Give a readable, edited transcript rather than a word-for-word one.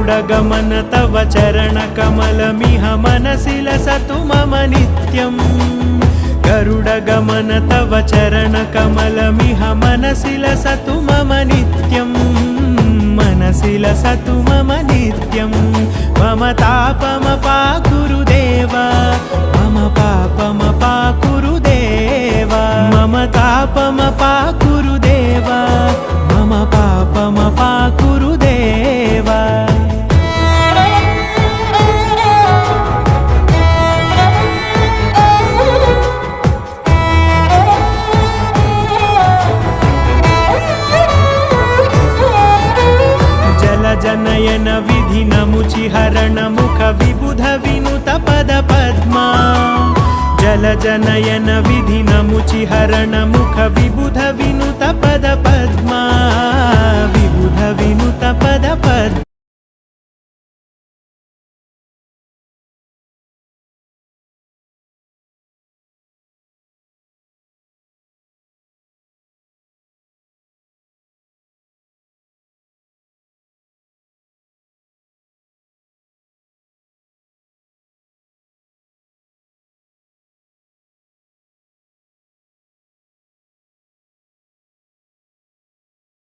गरुडगमन तव चरणकमलमिह मनसि लसतु मम नित्यम् गरुडगमन तव चरणकमलमिह मनसि लसतु मम नित्यम् मनसि लसतु मम नित्यम् मम तापमपाकुरु देव मम पापमपाकुरु देव मम तापमपाकुरु देव मम पापमपाकुरु देव जनयन विधिनमुचिहरण मुख विबुध विनुत पद पद्मा जल जनयन विधिनमुचिहरण मुख विबुध विनुत पद पद्मा विबुध विनुत पद पद्मा